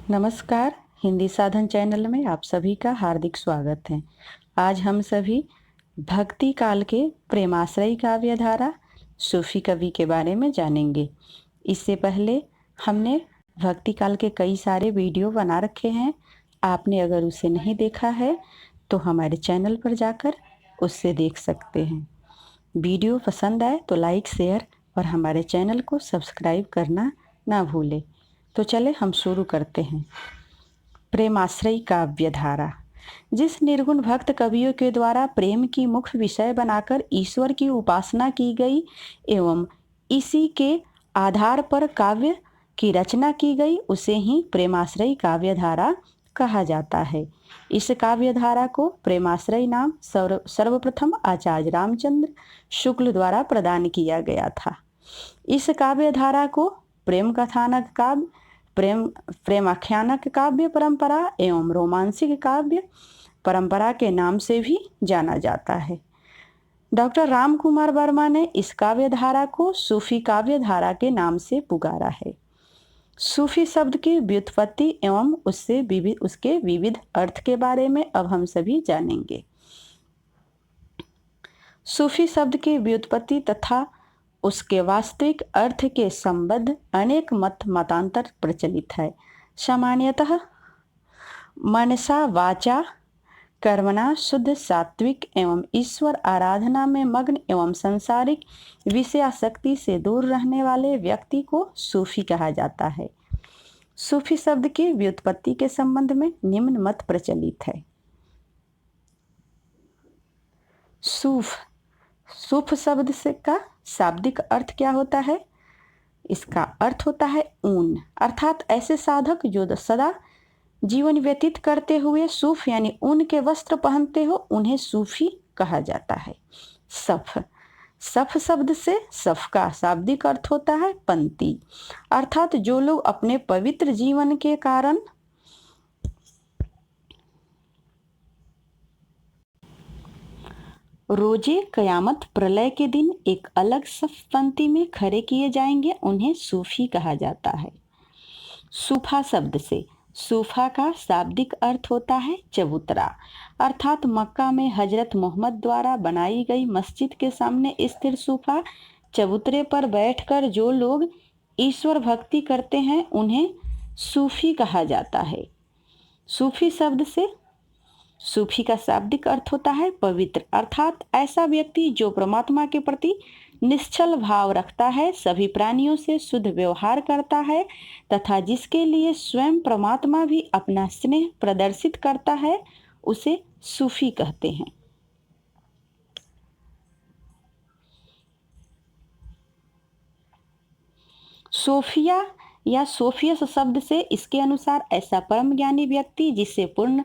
नमस्कार। हिंदी साधन चैनल में आप सभी का हार्दिक स्वागत है। आज हम सभी भक्ति काल के प्रेमाश्रयी काव्य धारा सूफी कवि के बारे में जानेंगे। इससे पहले हमने भक्ति काल के कई सारे वीडियो बना रखे हैं। आपने अगर उसे नहीं देखा है तो हमारे चैनल पर जाकर उससे देख सकते हैं। वीडियो पसंद आए तो लाइक, शेयर और हमारे चैनल को सब्सक्राइब करना ना भूलें। तो चले हम शुरू करते हैं। प्रेमाश्रयी काव्य धारा। जिस निर्गुण भक्त कवियों के द्वारा प्रेम की मुख्य विषय बनाकर ईश्वर की उपासना की गई एवं इसी के आधार पर काव्य की रचना की गई, उसे ही प्रेमाश्रयी काव्य धारा कहा जाता है। इस काव्य धारा को प्रेमाश्रयी नाम सर्वप्रथम आचार्य रामचंद्र शुक्ल द्वारा प्रदान किया गया था। इस काव्य धारा को प्रेम कथानक काव्य, प्रेमाख्यानक काव्य परंपरा एवं रोमांसिक काव्य परंपरा के नाम से भी जाना जाता है। डॉक्टर राम कुमार वर्मा ने इस काव्य धारा को सूफी काव्य धारा के नाम से पुकारा है। सूफी शब्द की व्युत्पत्ति एवं उसके विविध अर्थ के बारे में अब हम सभी जानेंगे। सूफी शब्द की व्युत्पत्ति तथा उसके वास्तविक अर्थ के संबंध अनेक मतांतर प्रचलित है। सामान्यतः मनसा वाचा कर्मणा शुद्ध, सात्विक एवं ईश्वर आराधना में मग्न एवं सांसारिक विषयासक्ति से दूर रहने वाले व्यक्ति को सूफी कहा जाता है। सूफी शब्द की व्युत्पत्ति के संबंध में निम्न मत प्रचलित है। सूफ शब्द से का शाब्दिक अर्थ क्या होता है? इसका अर्थ होता है ऊन, अर्थात ऐसे साधक जो सदा जीवन व्यतीत करते हुए सूफ यानी ऊन के वस्त्र पहनते हो, उन्हें सूफी कहा जाता है। सफ शब्द से सफ का शाब्दिक अर्थ होता है पंक्ति, अर्थात जो लोग अपने पवित्र जीवन के कारण रोजे कयामत प्रलय के दिन एक अलग सफ पंक्ति में खड़े किए जाएंगे, उन्हें सूफी कहा जाता है। सूफा शब्द से सूफा का शाब्दिक अर्थ होता है चबूतरा, अर्थात मक्का में हजरत मोहम्मद द्वारा बनाई गई मस्जिद के सामने स्थिर सूफा चबूतरे पर बैठकर जो लोग ईश्वर भक्ति करते हैं, उन्हें सूफी कहा जाता है। सूफी शब्द से सूफी का शाब्दिक अर्थ होता है पवित्र, अर्थात ऐसा व्यक्ति जो परमात्मा के प्रति निश्चल भाव रखता है, सभी प्राणियों से शुद्ध व्यवहार करता है तथा जिसके लिए स्वयं परमात्मा भी अपना स्नेह प्रदर्शित करता है, उसे सूफी कहते हैं। सोफिया या सोफियस शब्द से इसके अनुसार ऐसा परम ज्ञानी व्यक्ति जिससे पूर्ण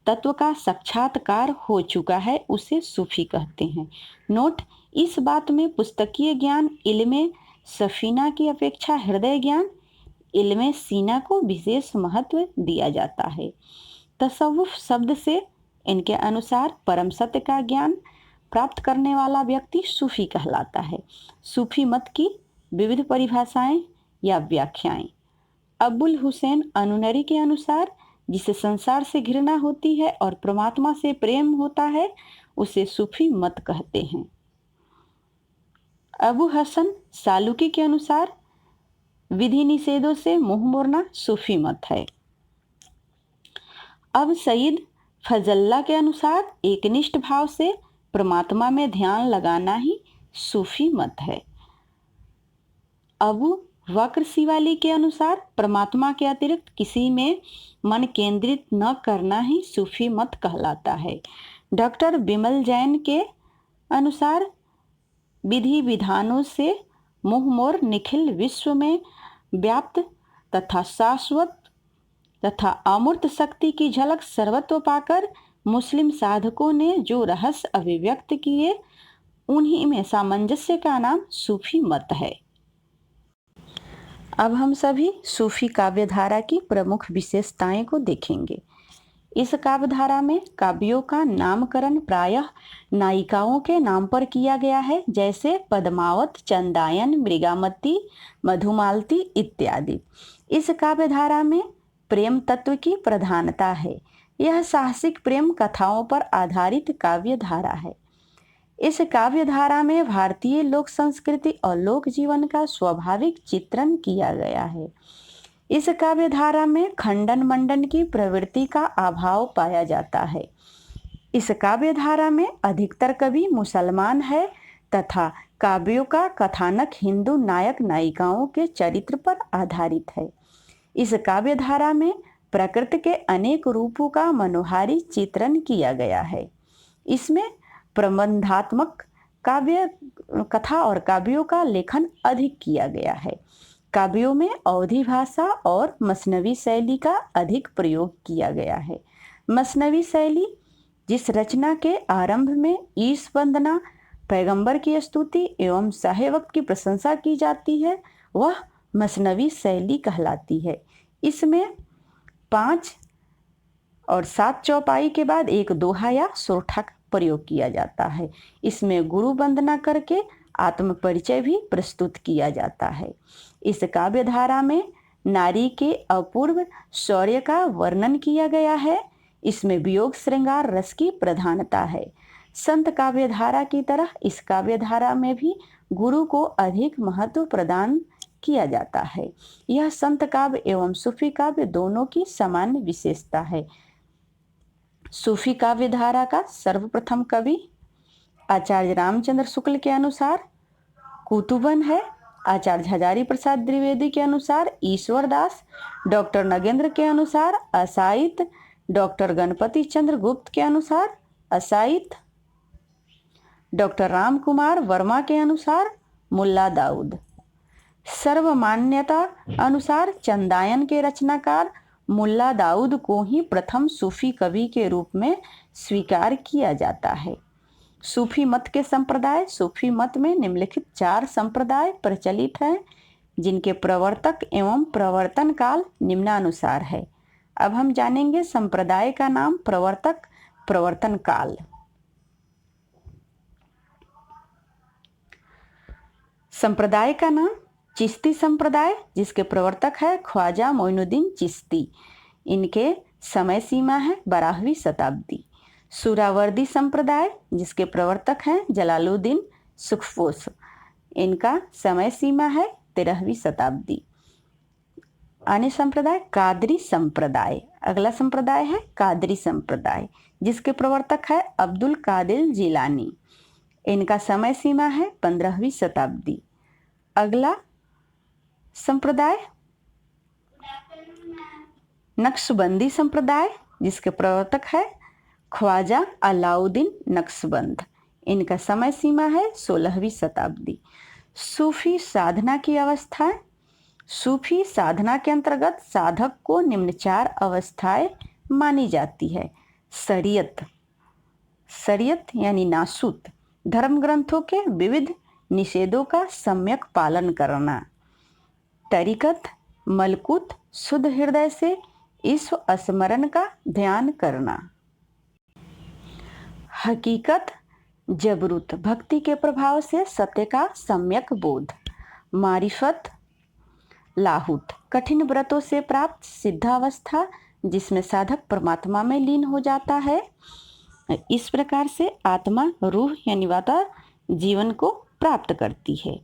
तत्व का साक्षात्कार हो चुका है, उसे सूफी कहते हैं। नोट: इस बात में पुस्तकीय ज्ञान इल्मे सफीना की अपेक्षा हृदय ज्ञान इल्मे सीना को विशेष महत्व दिया जाता है। तसव्वुफ शब्द से इनके अनुसार परम सत्य का ज्ञान प्राप्त करने वाला व्यक्ति सूफी कहलाता है। सूफी मत की विविध परिभाषाएं या व्याख्याएं। अबुल हुसैन अनुनरी के अनुसार जिसे संसार से घृणा होती है और परमात्मा से प्रेम होता है, उसे सूफी मत कहते हैं। अबू हसन सालुकी के अनुसार विधि निषेधों से मुंह मोड़ना सूफी मत है। अब सईद फजल्ला के अनुसार एकनिष्ठ भाव से परमात्मा में ध्यान लगाना ही सूफी मत है। अबू वक्र शिवाली के अनुसार परमात्मा के अतिरिक्त किसी में मन केंद्रित न करना ही सूफी मत कहलाता है। डॉक्टर बिमल जैन के अनुसार विधि विधानों से मुंह मोर निखिल विश्व में व्याप्त तथा शाश्वत तथा अमूर्त शक्ति की झलक सर्वत्व पाकर मुस्लिम साधकों ने जो रहस्य अभिव्यक्त किए, उन्हीं में सामंजस्य का नाम सूफी मत है। अब हम सभी सूफी काव्य धारा की प्रमुख विशेषताएं को देखेंगे। इस काव्य धारा में काव्यों का नामकरण प्रायः नायिकाओं के नाम पर किया गया है, जैसे पद्मावत, चंदायन, मृगामती, मधुमालती इत्यादि। इस काव्य धारा में प्रेम तत्व की प्रधानता है। यह साहसिक प्रेम कथाओं पर आधारित काव्य धारा है। इस काव्य धारा में भारतीय लोक संस्कृति और लोक जीवन का स्वाभाविक चित्रण किया गया है। इस काव्य धारा में खंडन मंडन की प्रवृत्ति का अभाव पाया जाता है। इस काव्य धारा में अधिकतर कवि मुसलमान है तथा काव्यों का कथानक हिंदू नायक नायिकाओं के चरित्र पर आधारित है। इस काव्य धारा में प्रकृति के अनेक रूपों का मनोहारी चित्रण किया गया है। इसमें प्रबंधात्मक काव्य कथा और काव्यों का लेखन अधिक किया गया है। काव्यों में अवधी भाषा और मसनवी शैली का अधिक प्रयोग किया गया है। मसनवी शैली, जिस रचना के आरंभ में ईश वंदना, पैगंबर की स्तुति एवं साहे वक्त की प्रशंसा की जाती है, वह मसनवी शैली कहलाती है। इसमें 5 और 7 चौपाई के बाद एक दोहा या सोरठा का प्रयोग किया जाता है। इसमें गुरु वंदना करके आत्म परिचय भी प्रस्तुत किया जाता है। इस काव्य धारा में नारी के अपूर्व शौर्य का वर्णन किया गया है। इसमें वियोग श्रृंगार रस की प्रधानता है। संत काव्य धारा की तरह इस काव्य धारा में भी गुरु को अधिक महत्व प्रदान किया जाता है। यह संत काव्य एवं सूफी काव्य दोनों की सामान्य विशेषता है। सूफी काव्य धारा का सर्वप्रथम कवि आचार्य रामचंद्र शुक्ल के अनुसार कुतुबन है। आचार्य हजारी प्रसाद द्विवेदी के अनुसार ईश्वर दास, डॉक्टर नगेंद्र के अनुसार असाइत, डॉक्टर गणपति चंद्र गुप्त के अनुसार असाइत, डॉक्टर राम कुमार वर्मा के अनुसार मुल्ला दाऊद। सर्वमान्यता अनुसार चंदायन के रचनाकार मुल्ला दाऊद को ही प्रथम सूफी कवि के रूप में स्वीकार किया जाता है। सूफी मत के संप्रदाय। सूफी मत में निम्नलिखित 4 संप्रदाय प्रचलित हैं, जिनके प्रवर्तक एवं प्रवर्तन काल निम्नानुसार है। अब हम जानेंगे संप्रदाय का नाम, प्रवर्तक, प्रवर्तन काल। संप्रदाय का नाम चिश्ती संप्रदाय, जिसके प्रवर्तक है ख्वाजा मोइनुद्दीन चिश्ती। इनके समय सीमा है 12वीं शताब्दी। सुरावर्दी संप्रदाय, जिसके प्रवर्तक हैं जलालुद्दीन सुखफोस। इनका समय सीमा है 13वीं शताब्दी। अन्य संप्रदाय कादरी संप्रदाय। अगला संप्रदाय है कादरी संप्रदाय, जिसके प्रवर्तक है अब्दुल कादिर जिलानी। इनका समय सीमा है 15वीं शताब्दी। अगला संप्रदाय नक्शबंदी संप्रदाय, जिसके प्रवर्तक है ख्वाजा अलाउद्दीन नक्शबंद। इनका समय सीमा है 16वीं शताब्दी। सूफी साधना की अवस्थाएं। सूफी साधना के अंतर्गत साधक को निम्न 4 अवस्थाएं मानी जाती है। शरीयत, शरीयत यानी नासूत, धर्म ग्रंथों के विविध निषेधों का सम्यक पालन करना। तरीकत, मलकुत, शुद्ध हृदय से ईश्वर स्मरण का ध्यान करना। हकीकत, जबरूत, भक्ति के प्रभाव से सत्य का सम्यक बोध। मारिफत, लाहुत, कठिन व्रतों से प्राप्त सिद्धावस्था, जिसमें साधक परमात्मा में लीन हो जाता है। इस प्रकार से आत्मा, रूह यानी वाता जीवन को प्राप्त करती है।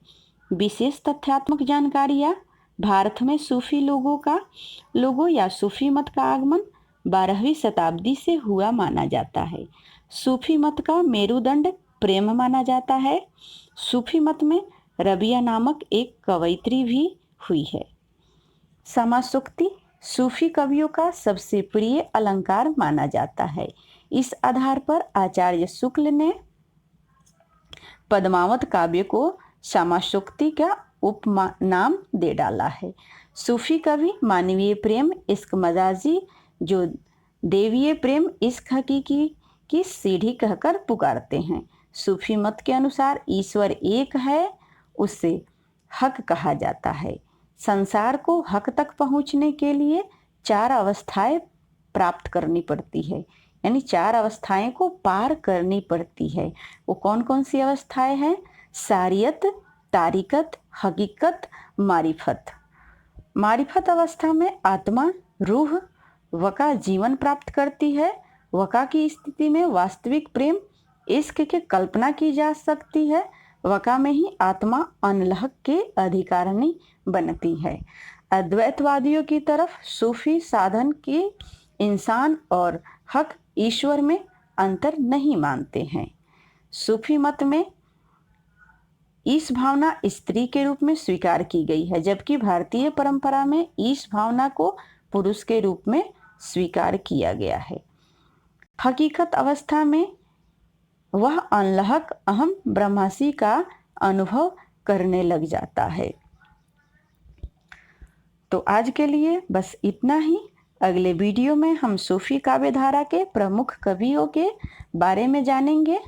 विशेष तथ्यात्मक जानकारियाँ। भारत में सूफी लोगों या सूफी मत का आगमन 12वीं शताब्दी से हुआ माना जाता है। सूफी मत का मेरुदंड प्रेम माना जाता है। सूफी मत में रबिया नामक एक कवयित्री भी हुई है। समासुक्ति सूफी कवियों का सबसे प्रिय अलंकार माना जाता है। इस आधार पर आचार्य शुक्ल ने पद्मावत काव्य को समासुक्ति का उपनाम दे डाला है। सूफी कवि मानवीय प्रेम, इश्क मजाजी, जो देवीय प्रेम, इश्क हकीकी की सीढ़ी कहकर पुकारते हैं। सूफी मत के अनुसार ईश्वर एक है, उससे हक कहा जाता है। संसार को हक तक पहुंचने के लिए 4 अवस्थाएं प्राप्त करनी पड़ती है, यानी 4 अवस्थाएं को पार करनी पड़ती है। वो कौन कौन सी अवस्थाएं हैं? सारियत, तारिकत, हकीकत, मारिफत। मारिफत अवस्था में आत्मा रूह वका जीवन प्राप्त करती है। वका की स्थिति में वास्तविक प्रेम इश्क की कल्पना की जा सकती है। वका में ही आत्मा अनलहक के अधिकारिणी बनती है। अद्वैतवादियों की तरफ सूफी साधन की इंसान और हक ईश्वर में अंतर नहीं मानते हैं। सूफी मत में ईश भावना स्त्री के रूप में स्वीकार की गई है, जबकि भारतीय परंपरा में ईश भावना को पुरुष के रूप में स्वीकार किया गया है। हकीकत अवस्था में वह अनलहक अहम ब्रह्मासी का अनुभव करने लग जाता है। तो आज के लिए बस इतना ही। अगले वीडियो में हम सूफी काव्य धारा के प्रमुख कवियों के बारे में जानेंगे।